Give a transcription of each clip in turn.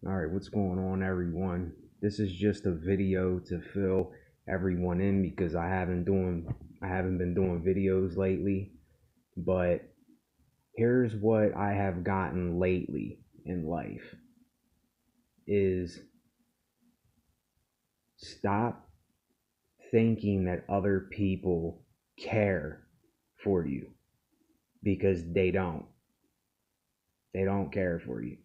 Alright, what's going on, everyone? This is just a video to fill everyone in because I haven't been doing videos lately, but here's what I have gotten lately in life is stop thinking that other people care for you because they don't. They don't care for you.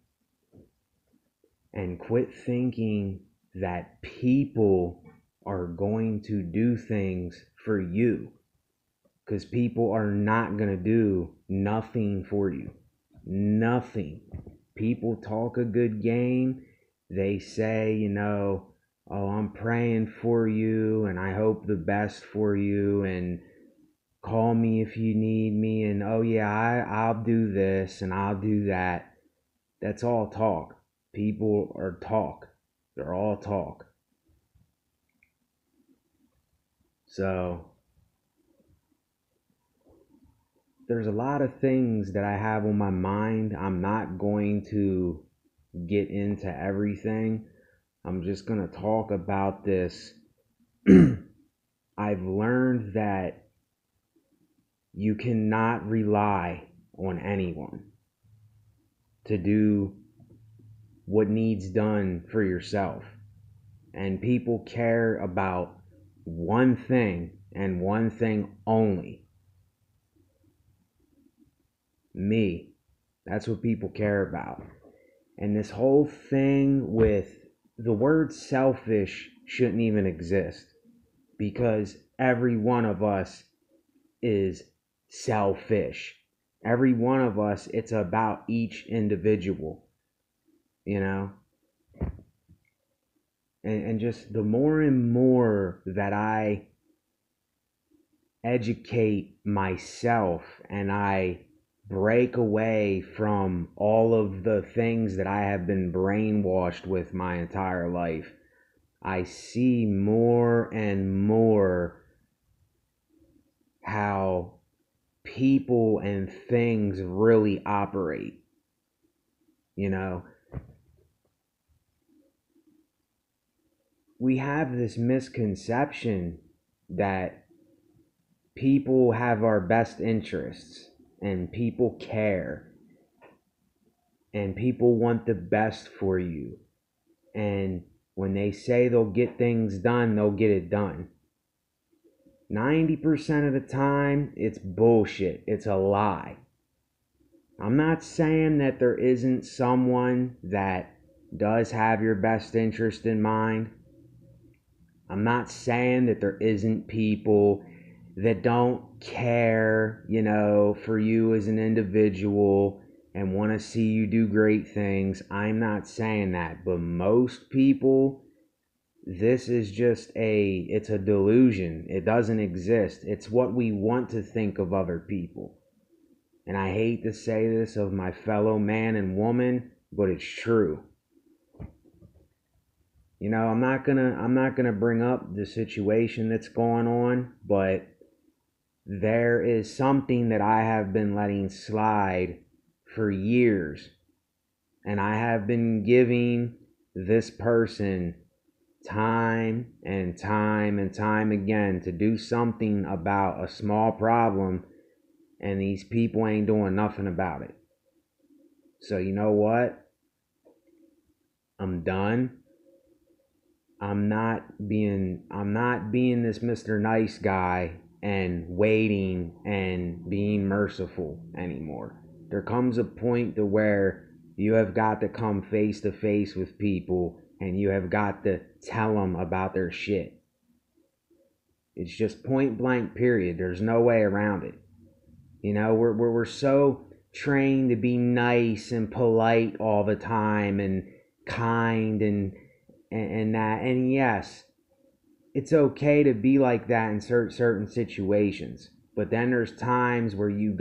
And quit thinking that people are going to do things for you, because people are not going to do nothing for you. Nothing. People talk a good game. They say, oh, I'm praying for you and I hope the best for you and call me if you need me, and oh yeah, I'll do this and I'll do that. That's all talk. People are talk. They're all talk. So there's a lot of things that I have on my mind. I'm not going to get into everything. I'm just going to talk about this. I've learned that you cannot rely on anyone to do what needs done for yourself. And people care about one thing and one thing only: me. That's what people care about. And this whole thing with the word selfish shouldn't even exist, because every one of us is selfish. Every one of us, it's about each individual, you know? And just the more and more that I educate myself and I break away from all of the things that I have been brainwashed with my entire life, I see more and more how people and things really operate. You know, we have this misconception that people have our best interests and people care and people want the best for you. And when they say they'll get things done, they'll get it done. 90% of the time, it's bullshit. It's a lie. I'm not saying that there isn't someone that does have your best interest in mind. I'm not saying that there isn't people that don't care, for you as an individual and want to see you do great things. I'm not saying that. But most people, this is it's a delusion. It doesn't exist. It's what we want to think of other people. And I hate to say this of my fellow man and woman, but it's true. I'm not gonna bring up the situation that's going on, but there is something that I have been letting slide for years, and I have been giving this person time and time and time again to do something about a small problem, and these people ain't doing nothing about it. So you know what? I'm done. I'm not being this Mr. Nice guy and waiting and being merciful anymore. There comes a point to where you have got to come face to face with people and you have got to tell them about their shit. It's just point blank period. There's no way around it. We're so trained to be nice and polite all the time and kind and that. And yes, it's okay to be like that in certain situations, but then there's times where you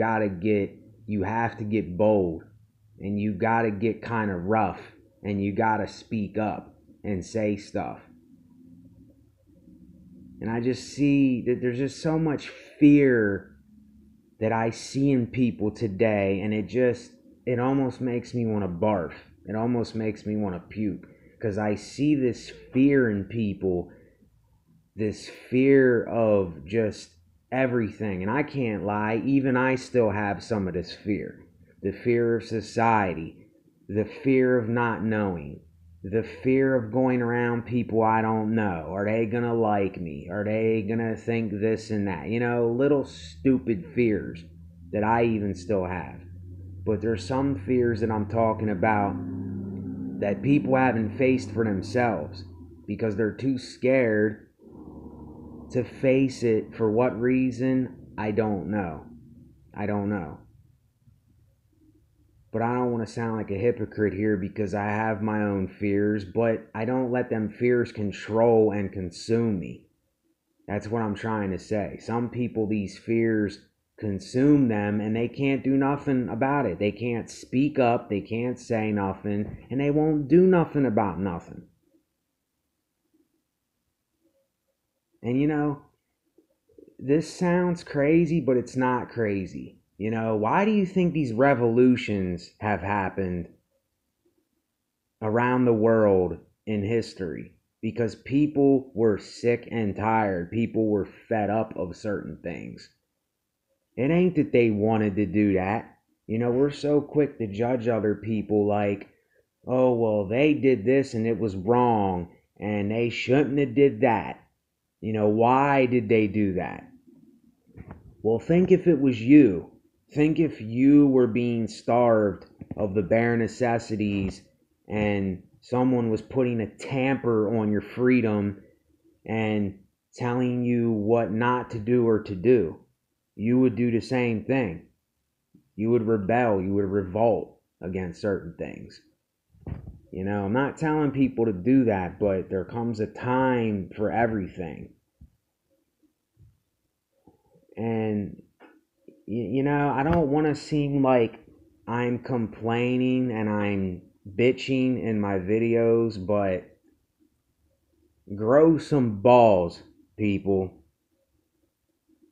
have to get bold, and you gotta get kind of rough, and you gotta speak up and say stuff. And I just see that there's just so much fear that I see in people today, and it almost makes me want to barf. It almost makes me want to puke because I see this fear in people, this fear of just everything. And I can't lie, even I still have some of this fear. The fear of society, the fear of not knowing, the fear of going around people I don't know. Are they going to like me? Are they going to think this and that? You know, little stupid fears that I even still have. But there's some fears that I'm talking about that people haven't faced for themselves because they're too scared to face it. For what reason? I don't know. I don't know. But I don't want to sound like a hypocrite here because I have my own fears, but I don't let them fears control and consume me. That's what I'm trying to say. Some people, these fears consume them and they can't do nothing about it. They can't speak up, they can't say nothing, and they won't do nothing about nothing. And you know, this sounds crazy, but it's not crazy. You know, why do you think these revolutions have happened around the world in history? Because people were sick and tired. People were fed up of certain things. It ain't that they wanted to do that. You know, we're so quick to judge other people like, oh, well, they did this and it was wrong and they shouldn't have did that. You know, why did they do that? Well, think if it was you. Think if you were being starved of the bare necessities and someone was putting a tamper on your freedom and telling you what not to do or to do. You would do the same thing. You would rebel, you would revolt against certain things. You know, I'm not telling people to do that, but there comes a time for everything. And, you know, I don't want to seem like I'm complaining and I'm bitching in my videos, but grow some balls, people.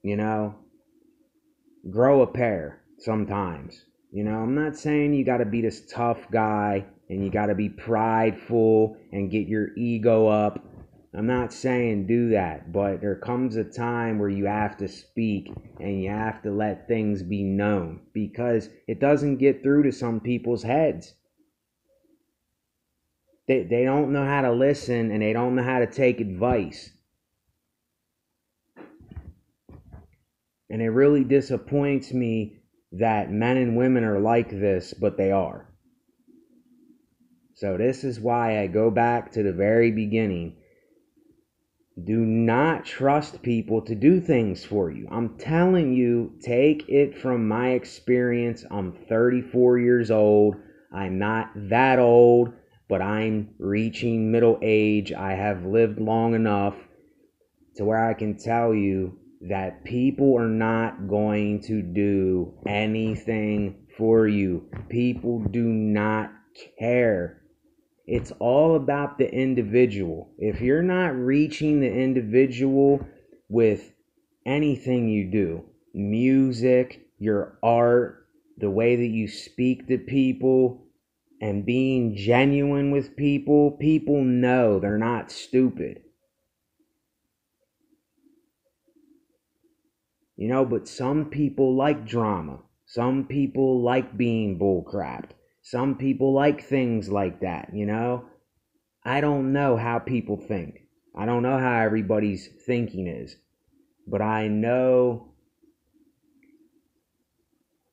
You know, grow a pair sometimes. You know, I'm not saying you got to be this tough guy and you got to be prideful and get your ego up. I'm not saying do that, but there comes a time where you have to speak and you have to let things be known because it doesn't get through to some people's heads. They don't know how to listen and they don't know how to take advice. And it really disappoints me that men and women are like this, but they are. So this is why I go back to the very beginning. Do not trust people to do things for you. I'm telling you, take it from my experience. I'm 34 years old. I'm not that old, but I'm reaching middle age. I have lived long enough to where I can tell you that people are not going to do anything for you. People do not care. It's all about the individual. If you're not reaching the individual with anything you do, music, your art, the way that you speak to people, and being genuine with people, people know they're not stupid. You know, but some people like drama. Some people like being bullcrapped. Some people like things like that, you know? I don't know how people think. I don't know how everybody's thinking is. But I know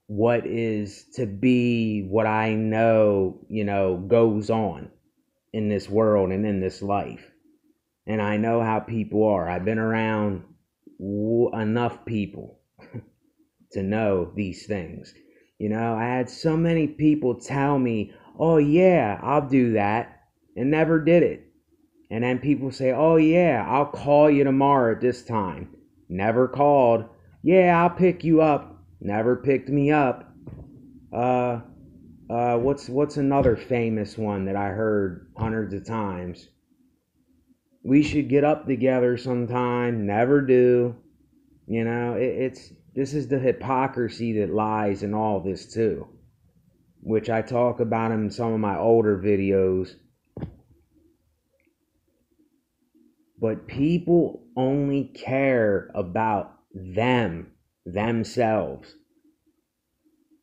what is to be, what I know, you know, goes on in this world and in this life. And I know how people are. I've been around enough people to know these things. You know, I had so many people tell me, oh yeah, I'll do that, and never did it. And then people say, oh yeah, I'll call you tomorrow at this time. Never called. Yeah, I'll pick you up. Never picked me up. What's another famous one that I heard hundreds of times? We should get up together sometime. Never do. You know, this is the hypocrisy that lies in all this too. which I talk about in some of my older videos. But people only care about themselves.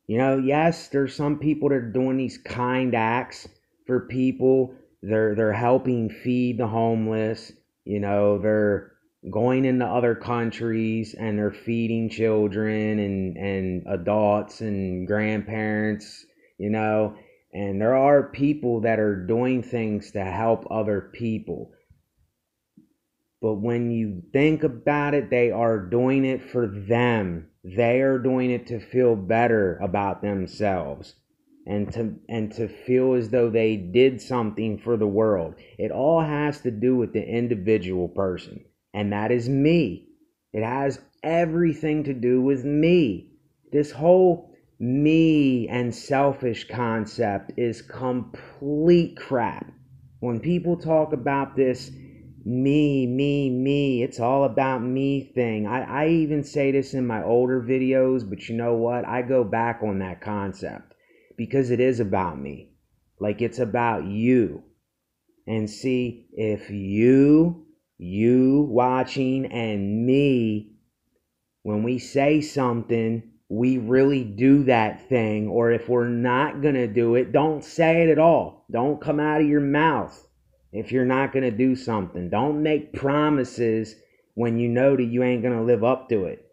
You know, yes, there's some people that are doing these kind acts for people. They're helping feed the homeless. You know, they're going into other countries and they're feeding children and adults and grandparents, you know. And there are people that are doing things to help other people. But when you think about it, they are doing it for them. They are doing it to feel better about themselves and to feel as though they did something for the world. It all has to do with the individual person, and that is me. It has everything to do with me. This whole me and selfish concept is complete crap. When people talk about this me, it's all about me thing. I even say this in my older videos, but you know what? I go back on that concept because it is about me. Like, it's about you. And see, if you watching and me, when we say something, we really do that thing. Or if we're not going to do it, don't say it at all. Don't come out of your mouth. If you're not going to do something, don't make promises when you know that you ain't going to live up to it.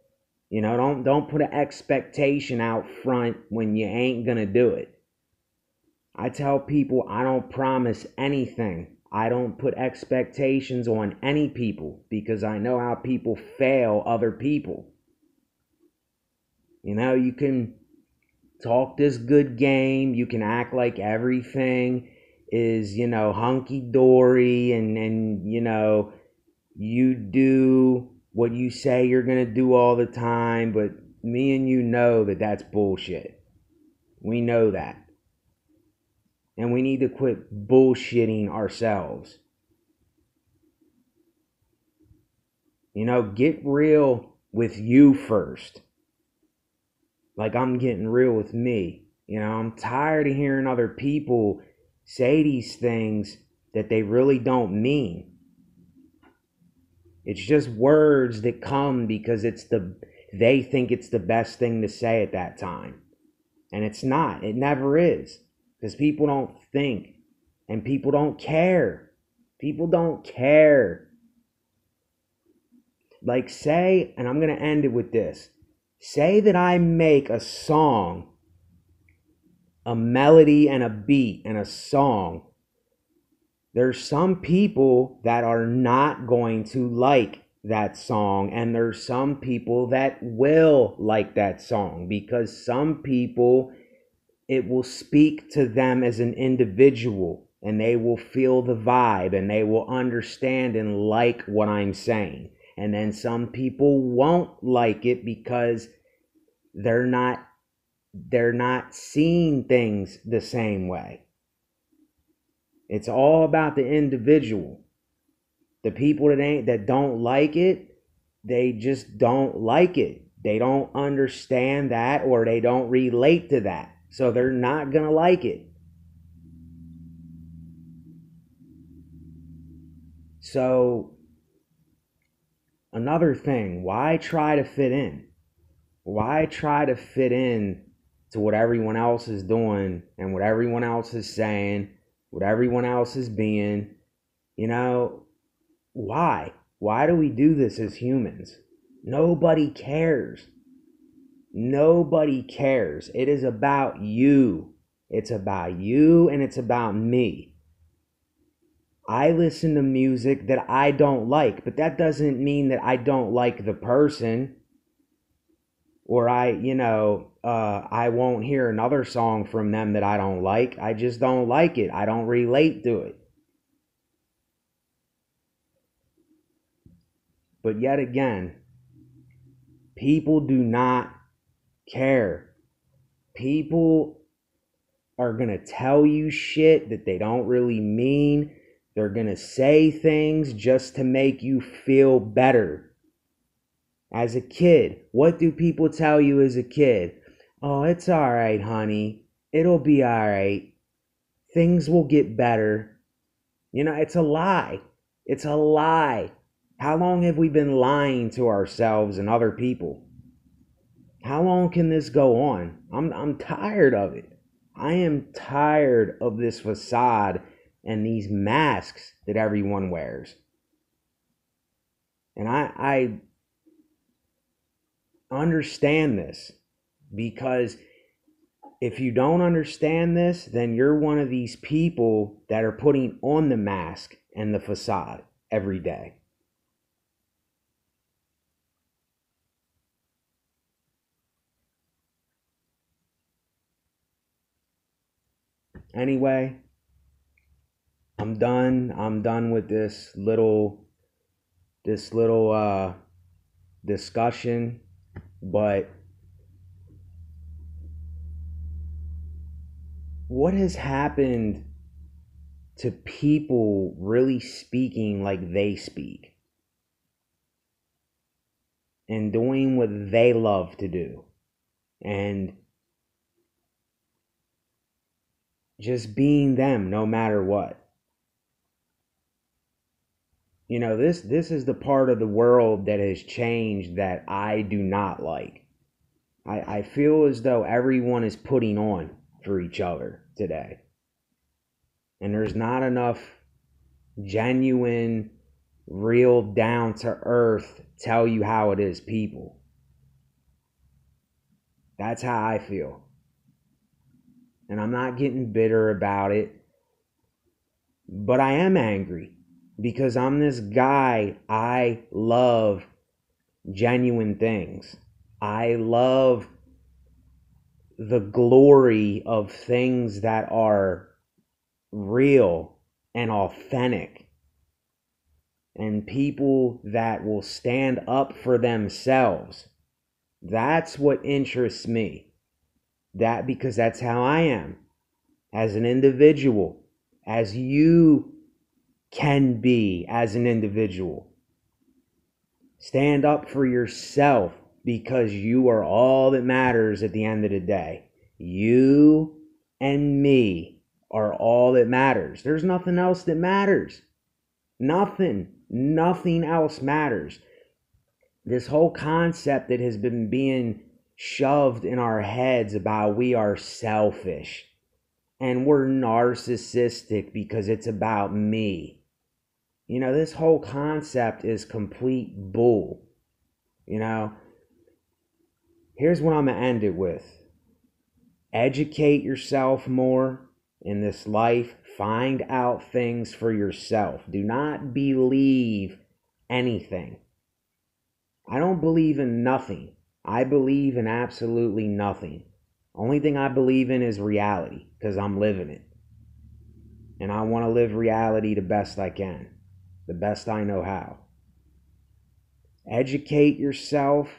You know, don't put an expectation out front when you ain't going to do it. I tell people I don't promise anything. I don't put expectations on any people because I know how people fail other people. You know, you can talk this good game, you can act like everything is, you know, hunky-dory and you know, you do what you say you're going to do all the time, but me and you know that that's bullshit. We know that. And we need to quit bullshitting ourselves. You know, get real with you first. Like I'm getting real with me. You know, I'm tired of hearing other people say these things that they really don't mean. It's just words that come because they think it's the best thing to say at that time. And it's not. It never is. Because people don't think and people don't care. People don't care. Like, say, and I'm going to end it with this. Say that I make a song, a melody and a beat and a song. There's some people that are not going to like that song, and there's some people that will like that song because some people, it will speak to them as an individual and they will feel the vibe and they will understand and like what I'm saying. And then some people won't like it because they're not seeing things the same way. It's all about the individual. The people that don't like it, they just don't like it. They don't understand that or they don't relate to that. So they're not going to like it. So another thing, why try to fit in? Why try to fit in to what everyone else is doing and what everyone else is saying, what everyone else is being? You know, why? Why do we do this as humans? Nobody cares. Nobody cares. It is about you. It's about you and it's about me. I listen to music that I don't like, but that doesn't mean that I don't like the person. Or I won't hear another song from them that I don't like. I just don't like it. I don't relate to it. But yet again, people do not care. People are going to tell you shit that they don't really mean. They're going to say things just to make you feel better. As a kid, what do people tell you as a kid? Oh, it's all right, honey. It'll be all right. Things will get better. You know, it's a lie. It's a lie. How long have we been lying to ourselves and other people? How long can this go on? I'm tired of it. I am tired of this facade and these masks that everyone wears. And I understand this, because if you don't understand this, then you're one of these people that are putting on the mask and the facade every day. Anyway, I'm done. I'm done with this little discussion, but what has happened to people really speaking like they speak and doing what they love to do and just being them no matter what? You know, this is the part of the world that has changed that I do not like. I feel as though everyone is putting on for each other today. And there's not enough genuine, real, down to earth, tell you how it is people. That's how I feel. And I'm not getting bitter about it, but I am angry because I'm this guy. I love genuine things. I love the glory of things that are real and authentic, and people that will stand up for themselves. That's what interests me. That because that's how I am as an individual, as you can be as an individual. Stand up for yourself, because you are all that matters at the end of the day. You and me are all that matters. There's nothing else that matters. Nothing else matters. This whole concept that has been being shoved in our heads about we are selfish and we're narcissistic because it's about me. You know, this whole concept is complete bull. You know, here's what I'm going to end it with. Educate yourself more in this life. Find out things for yourself. Do not believe anything. I don't believe in nothing. I believe in absolutely nothing. Only thing I believe in is reality, because I'm living it. And I want to live reality the best I can, the best I know how. Educate yourself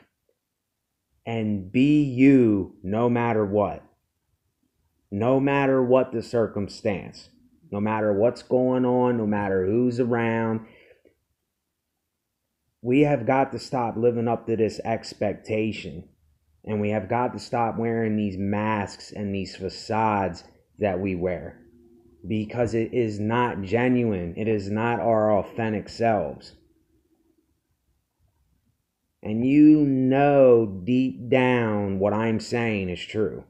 and be you no matter what. No matter what the circumstance. No matter what's going on, no matter who's around. We have got to stop living up to this expectation. And we have got to stop wearing these masks and these facades that we wear. Because it is not genuine. It is not our authentic selves. And you know deep down what I'm saying is true.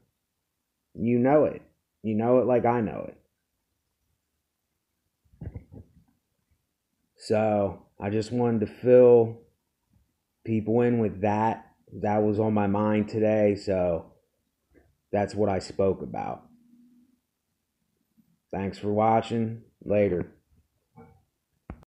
You know it. You know it like I know it. So I just wanted to fill people in with that. That was on my mind today. So that's what I spoke about. Thanks for watching. Later.